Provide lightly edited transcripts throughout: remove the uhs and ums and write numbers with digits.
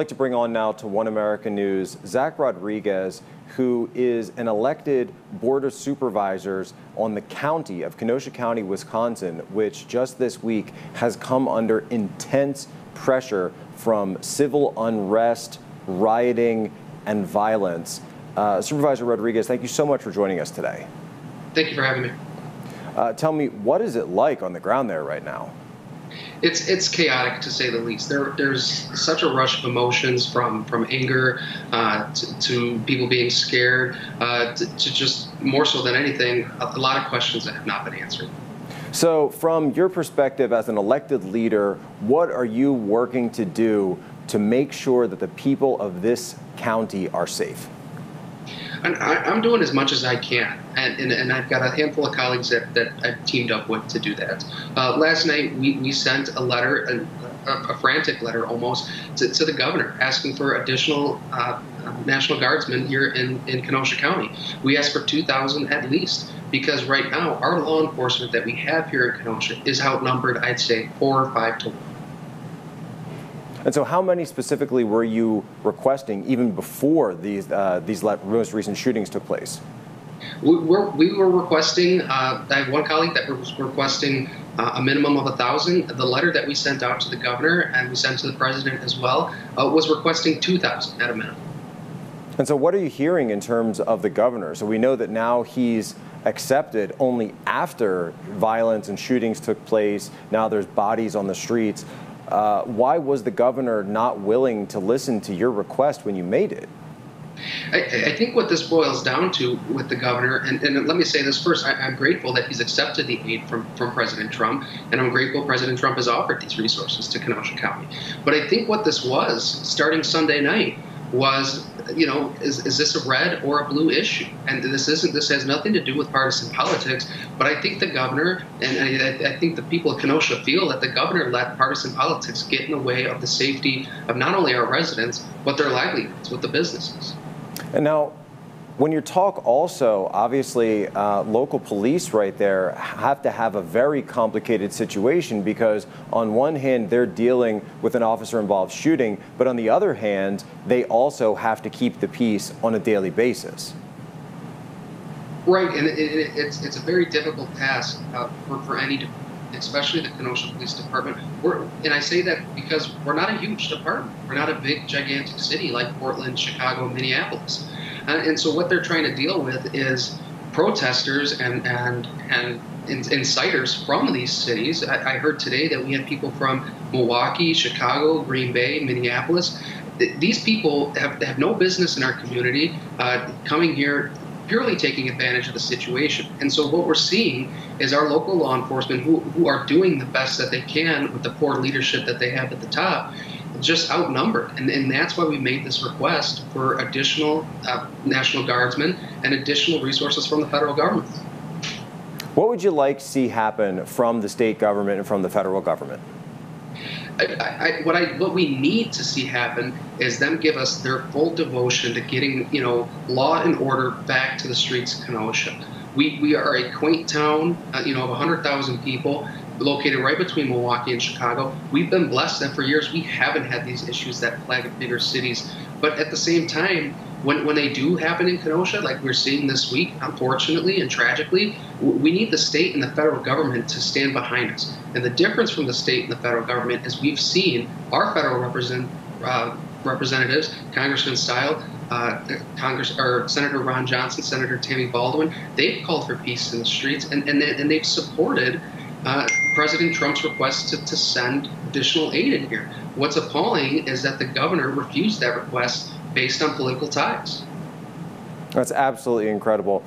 I'd like to bring on now to One America News, Zach Rodriguez, who is an elected board of supervisors on the county of Kenosha County, Wisconsin, which just this week has come under intense pressure from civil unrest, rioting, and violence. Supervisor Rodriguez, thank you so much for joining us today. Thank you for having me. Tell me, what is it like on the ground there right now? It's chaotic, to say the least. There's such a rush of emotions from anger to people being scared to just more so than anything, a lot of questions that have not been answered. So from your perspective as an elected leader, what are you working to do to make sure that the people of this county are safe? I'm doing as much as I can, and I've got a handful of colleagues that I've teamed up with to do that. Last night, we sent a letter, a frantic letter almost, to the governor asking for additional National Guardsmen here in Kenosha County. We asked for 2,000 at least, because right now, our law enforcement that we have here in Kenosha is outnumbered, I'd say, 4 or 5 to 1. And so how many specifically were you requesting even before these most recent shootings took place? We were requesting, I have one colleague that was requesting a minimum of 1,000. The letter that we sent out to the governor and we sent to the president as well was requesting 2,000 at a minimum. And so what are you hearing in terms of the governor? So we know that now he's accepted only after violence and shootings took place. Now there's bodies on the streets. Why was the governor not willing to listen to your request when you made it? I think what this boils down to with the governor, and let me say this first, I'm grateful that he's accepted the aid from President Trump, and I'm grateful President Trump has offered these resources to Kenosha County. But I think what this was, starting Sunday night, was, you know, is this a red or a blue issue? And this has nothing to do with partisan politics, but I think the governor, and I think the people of Kenosha feel that the governor let partisan politics get in the way of the safety of not only our residents, but their livelihoods with the businesses. And now, when you talk also, obviously, local police right there have to have a very complicated situation because on one hand, they're dealing with an officer-involved shooting, but on the other hand, they also have to keep the peace on a daily basis. Right, and it's a very difficult task for any department, especially the Kenosha Police Department. And I say that because we're not a huge department. We're not a big, gigantic city like Portland, Chicago, Minneapolis. And so what they're trying to deal with is protesters and inciters from these cities. I heard today that we had people from Milwaukee, Chicago, Green Bay, Minneapolis. These people have no business in our community coming here purely taking advantage of the situation. And so what we're seeing is our local law enforcement who are doing the best that they can with the poor leadership that they have at the top, just outnumbered. And that's why we made this request for additional National Guardsmen and additional resources from the federal government. What would you like to see happen from the state government and from the federal government? What we need to see happen is them give us their full devotion to getting, you know, law and order back to the streets of Kenosha. We are a quaint town, you know, of 100,000 people, located right between Milwaukee and Chicago. We've been blessed that for years we haven't had these issues that plague bigger cities. But at the same time, when they do happen in Kenosha, like we're seeing this week, unfortunately and tragically, we need the state and the federal government to stand behind us. And the difference from the state and the federal government is we've seen our federal representatives, Congressman Stile, Senator Ron Johnson, Senator Tammy Baldwin, they've called for peace in the streets, and they've supported President Trump's request to send additional aid in here. What's appalling is that the governor refused that request based on political ties. That's absolutely incredible.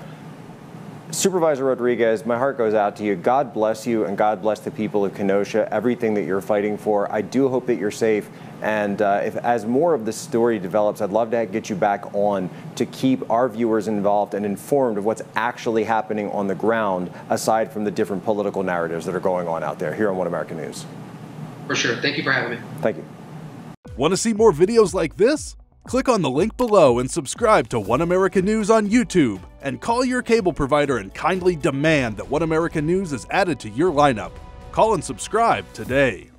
Supervisor Rodriguez, my heart goes out to you. God bless you and God bless the people of Kenosha, everything that you're fighting for. I do hope that you're safe. And as more of this story develops, I'd love to get you back on to keep our viewers involved and informed of what's actually happening on the ground, aside from the different political narratives that are going on out there here on One America News. For sure. Thank you for having me. Thank you. Want to see more videos like this? Click on the link below and subscribe to One America News on YouTube. And call your cable provider and kindly demand that One America News is added to your lineup. Call and subscribe today.